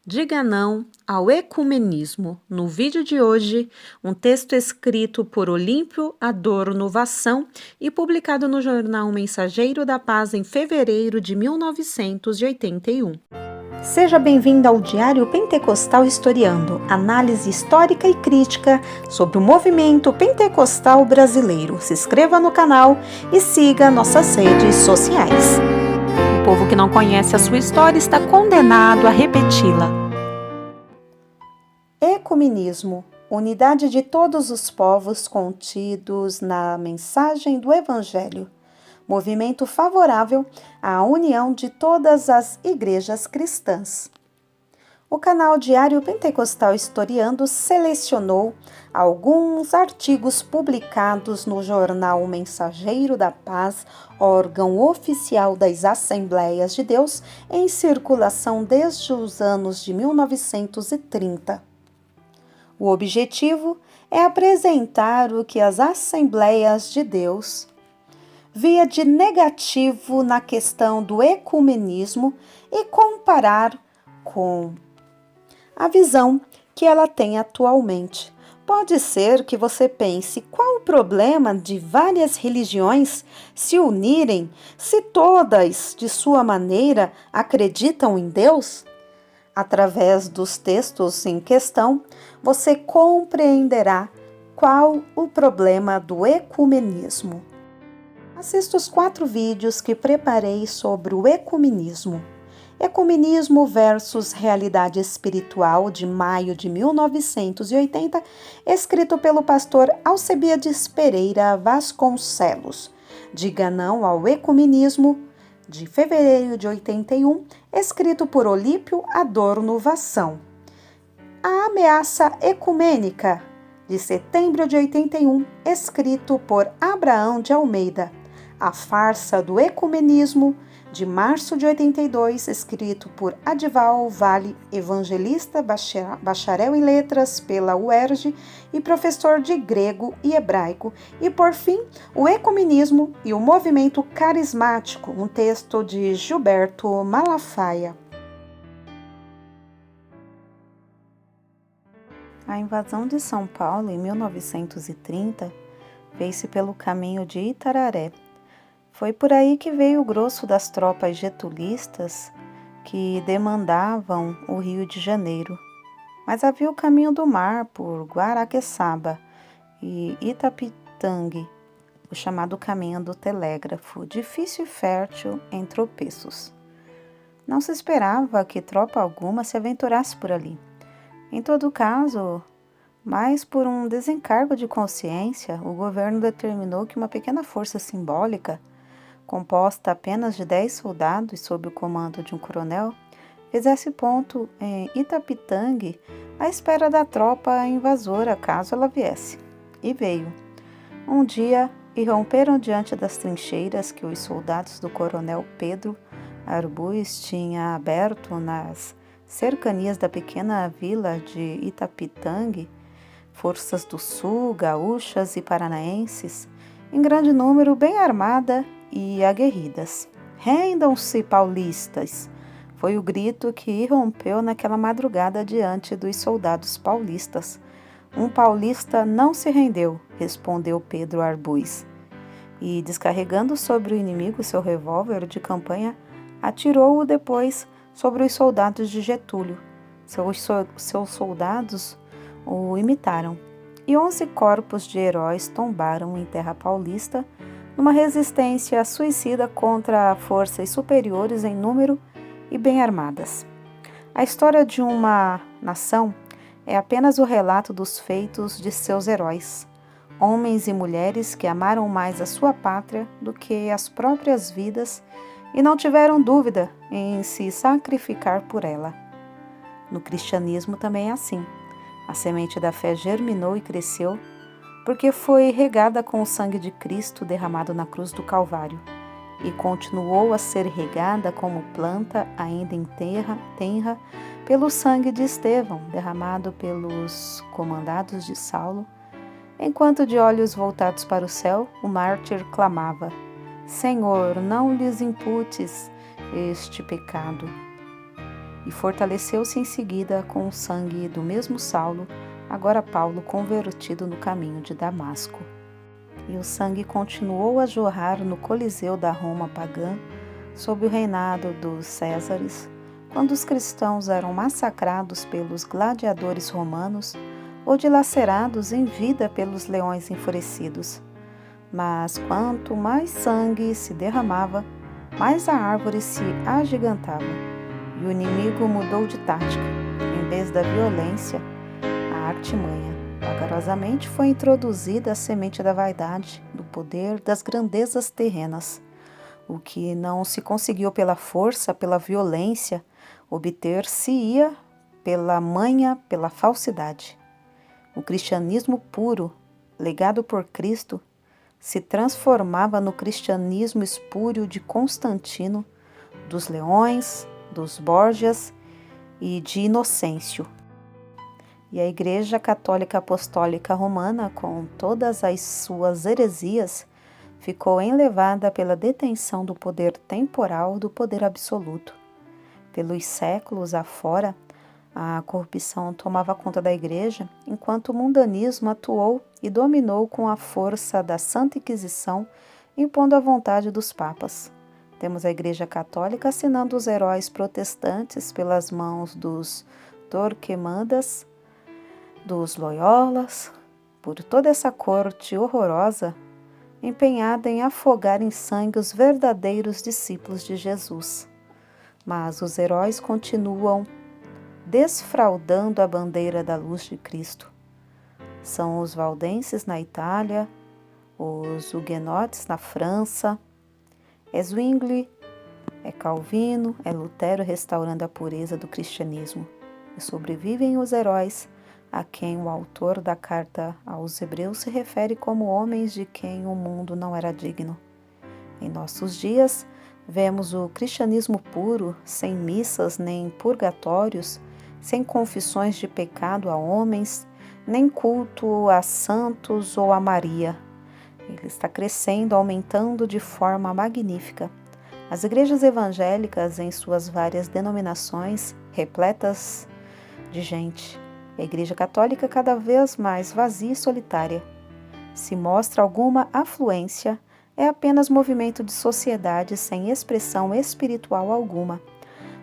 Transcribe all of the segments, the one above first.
Diga não ao ecumenismo. No vídeo de hoje, um texto escrito por Olímpio Adorno Vassão e publicado no jornal Mensageiro da Paz em fevereiro de 1981. Seja bem-vindo ao Diário Pentecostal Historiando, análise histórica e crítica sobre o movimento pentecostal brasileiro. Se inscreva no canal e siga nossas redes sociais. O povo que não conhece a sua história está condenado a repeti-la. Ecumenismo, unidade de todos os povos contidos na mensagem do Evangelho. Movimento favorável à união de todas as igrejas cristãs. O canal Diário Pentecostal Historiando selecionou alguns artigos publicados no jornal Mensageiro da Paz, órgão oficial das Assembleias de Deus, em circulação desde os anos de 1930. O objetivo é apresentar o que as Assembleias de Deus via de negativo na questão do ecumenismo e comparar com a visão que ela tem atualmente. Pode ser que você pense qual o problema de várias religiões se unirem se todas, de sua maneira, acreditam em Deus? Através dos textos em questão, você compreenderá qual o problema do ecumenismo. Assista os 4 vídeos que preparei sobre o ecumenismo. Ecumenismo versus Realidade Espiritual, de maio de 1980, escrito pelo pastor Alcebiades Pereira Vasconcelos. Diga não ao ecumenismo, de fevereiro de 81, escrito por Olímpio Adorno Vassão. A Ameaça Ecumênica, de setembro de 81, escrito por Abraão de Almeida. A Farsa do Ecumenismo, de março de 82, escrito por Adival Vale, evangelista, bacharel em letras pela UERJ e professor de grego e hebraico. E, por fim, o Ecumenismo e o Movimento Carismático, um texto de Gilberto Malafaia. A invasão de São Paulo em 1930 fez-se pelo caminho de Itararé. Foi por aí que veio o grosso das tropas getulistas que demandavam o Rio de Janeiro. Mas havia o caminho do mar por Guaraqueçaba e Itapitangue, o chamado caminho do telégrafo, difícil e fértil em tropeços. Não se esperava que tropa alguma se aventurasse por ali. Em todo caso, mas por um desencargo de consciência, o governo determinou que uma pequena força simbólica, composta apenas de 10 soldados sob o comando de um coronel, fizesse ponto em Itapitangue à espera da tropa invasora, caso ela viesse. E veio. Um dia, irromperam diante das trincheiras que os soldados do coronel Pedro Arbuz tinham aberto nas cercanias da pequena vila de Itapitangue, forças do sul, gaúchas e paranaenses, em grande número, bem armada e aguerridas. Rendam-se, paulistas! Foi o grito que irrompeu naquela madrugada diante dos soldados paulistas. Um paulista não se rendeu, respondeu Pedro Arbuz. E, descarregando sobre o inimigo seu revólver de campanha, atirou-o depois sobre os soldados de Getúlio. Seus soldados o imitaram, e 11 corpos de heróis tombaram em terra paulista numa resistência suicida contra forças superiores em número e bem armadas. A história de uma nação é apenas o relato dos feitos de seus heróis, homens e mulheres que amaram mais a sua pátria do que as próprias vidas e não tiveram dúvida em se sacrificar por ela. No cristianismo também é assim. A semente da fé germinou e cresceu porque foi regada com o sangue de Cristo derramado na cruz do Calvário e continuou a ser regada como planta ainda tenra pelo sangue de Estevão, derramado pelos comandados de Saulo. Enquanto de olhos voltados para o céu, o mártir clamava: Senhor, não lhes imputes este pecado. e fortaleceu-se em seguida com o sangue do mesmo Saulo, agora Paulo, convertido no caminho de Damasco. E o sangue continuou a jorrar no Coliseu da Roma pagã, sob o reinado dos Césares, quando os cristãos eram massacrados pelos gladiadores romanos ou dilacerados em vida pelos leões enfurecidos. Mas quanto mais sangue se derramava, mais a árvore se agigantava, e o inimigo mudou de tática. Em vez da violência, a artimanha. Vagarosamente foi introduzida a semente da vaidade, do poder, das grandezas terrenas. O que não se conseguiu pela força, pela violência, obter-se-ia pela manha, pela falsidade. O cristianismo puro, legado por Cristo, se transformava no cristianismo espúrio de Constantino, dos Leões, dos Borgias e de Inocêncio. E a Igreja Católica Apostólica Romana, com todas as suas heresias, ficou enlevada pela detenção do poder temporal do poder absoluto. Pelos séculos afora, a corrupção tomava conta da Igreja, enquanto o mundanismo atuou e dominou com a força da Santa Inquisição, impondo a vontade dos papas. Temos a Igreja Católica assinando os heróis protestantes pelas mãos dos Torquemadas, dos Loyolas, por toda essa corte horrorosa, empenhada em afogar em sangue os verdadeiros discípulos de Jesus. Mas os heróis continuam desfraudando a bandeira da luz de Cristo. São os valdenses na Itália, os huguenotes na França, é Zwingli, é Calvino, é Lutero restaurando a pureza do cristianismo. E sobrevivem os heróis, a quem o autor da carta aos Hebreus se refere como homens de quem o mundo não era digno. Em nossos dias, vemos o cristianismo puro, sem missas nem purgatórios, sem confissões de pecado a homens, nem culto a santos ou a Maria. Ele está crescendo, aumentando de forma magnífica. As igrejas evangélicas, em suas várias denominações, repletas de gente. A Igreja Católica cada vez mais vazia e solitária. Se mostra alguma afluência, é apenas movimento de sociedade sem expressão espiritual alguma.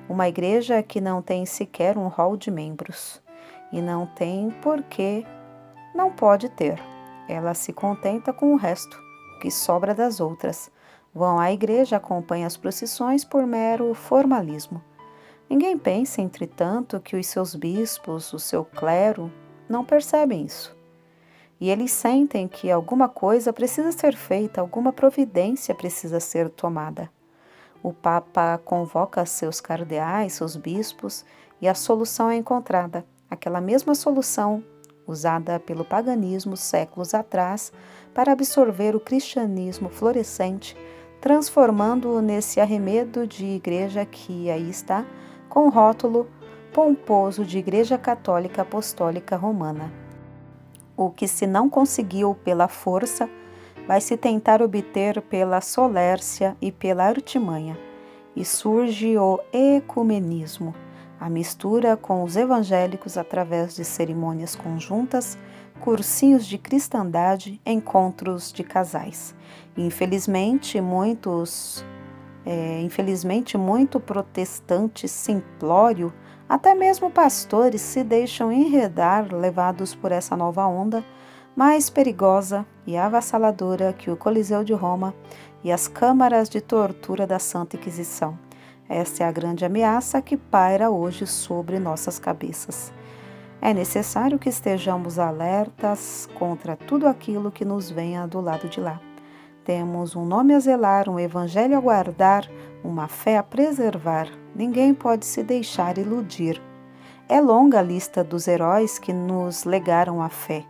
Uma igreja que não tem sequer um hall de membros. E não tem porque não pode ter. Ela se contenta com o resto, que sobra das outras. Vão à igreja, acompanham as procissões por mero formalismo. Ninguém pensa, entretanto, que os seus bispos, o seu clero, não percebem isso. E eles sentem que alguma coisa precisa ser feita, alguma providência precisa ser tomada. O Papa convoca seus cardeais, seus bispos, e a solução é encontrada. Aquela mesma solução usada pelo paganismo séculos atrás para absorver o cristianismo florescente, transformando-o nesse arremedo de igreja que aí está, com o rótulo pomposo de Igreja Católica Apostólica Romana. O que se não conseguiu pela força, vai se tentar obter pela solércia e pela artimanha, e surge o ecumenismo, a mistura com os evangélicos através de cerimônias conjuntas, cursinhos de cristandade, encontros de casais. Infelizmente, muito protestante simplório, até mesmo pastores se deixam enredar, levados por essa nova onda, mais perigosa e avassaladora que o Coliseu de Roma e as câmaras de tortura da Santa Inquisição. Essa é a grande ameaça que paira hoje sobre nossas cabeças. É necessário que estejamos alertas contra tudo aquilo que nos venha do lado de lá. Temos um nome a zelar, um evangelho a guardar, uma fé a preservar. Ninguém pode se deixar iludir. É longa a lista dos heróis que nos legaram a fé.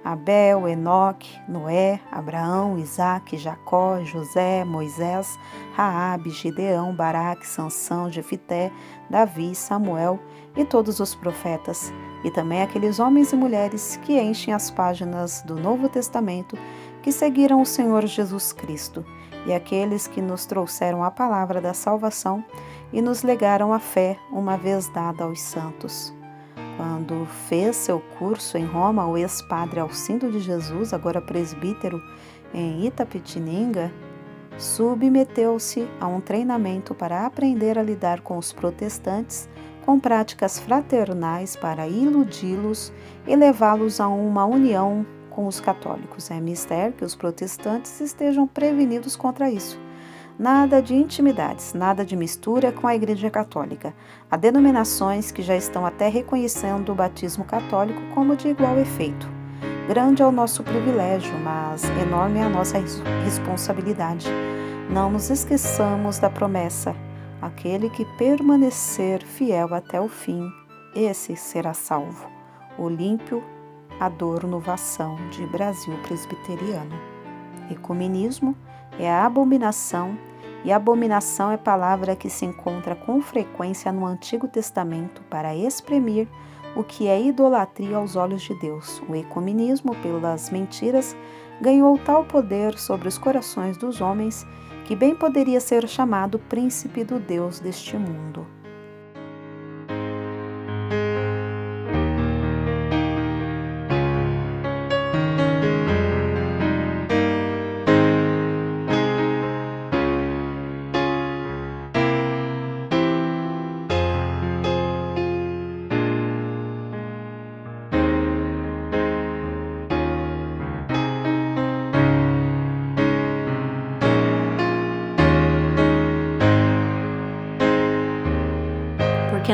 Abel, Enoque, Noé, Abraão, Isaque, Jacó, José, Moisés, Raabe, Gideão, Baraque, Sansão, Jefité, Davi, Samuel e todos os profetas, e também aqueles homens e mulheres que enchem as páginas do Novo Testamento que seguiram o Senhor Jesus Cristo, e aqueles que nos trouxeram a palavra da salvação, e nos legaram a fé uma vez dada aos santos. Quando fez seu curso em Roma, o ex-padre Alcindo de Jesus, agora presbítero em Itapetininga, submeteu-se a um treinamento para aprender a lidar com os protestantes com práticas fraternais para iludi-los e levá-los a uma união com os católicos. É mister que os protestantes estejam prevenidos contra isso. Nada de intimidades, nada de mistura com a Igreja Católica. Há denominações que já estão até reconhecendo o batismo católico como de igual efeito. Grande é o nosso privilégio, mas enorme é a nossa responsabilidade. Não nos esqueçamos da promessa: aquele que permanecer fiel até o fim, esse será salvo. Olímpio Adorno Vação, de Brasil Presbiteriano. Ecumenismo é a abominação, e abominação é palavra que se encontra com frequência no Antigo Testamento para exprimir o que é idolatria aos olhos de Deus. O ecumenismo, pelas mentiras, ganhou tal poder sobre os corações dos homens que bem poderia ser chamado príncipe do Deus deste mundo.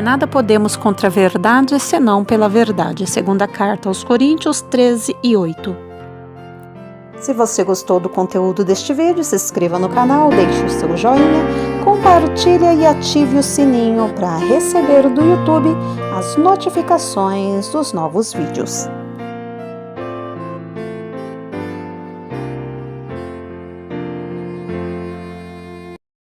Porque nada podemos contra a verdade, senão pela verdade. Segunda carta aos Coríntios 13:8. Se você gostou do conteúdo deste vídeo, se inscreva no canal, deixe o seu joinha, compartilhe e ative o sininho para receber do YouTube as notificações dos novos vídeos.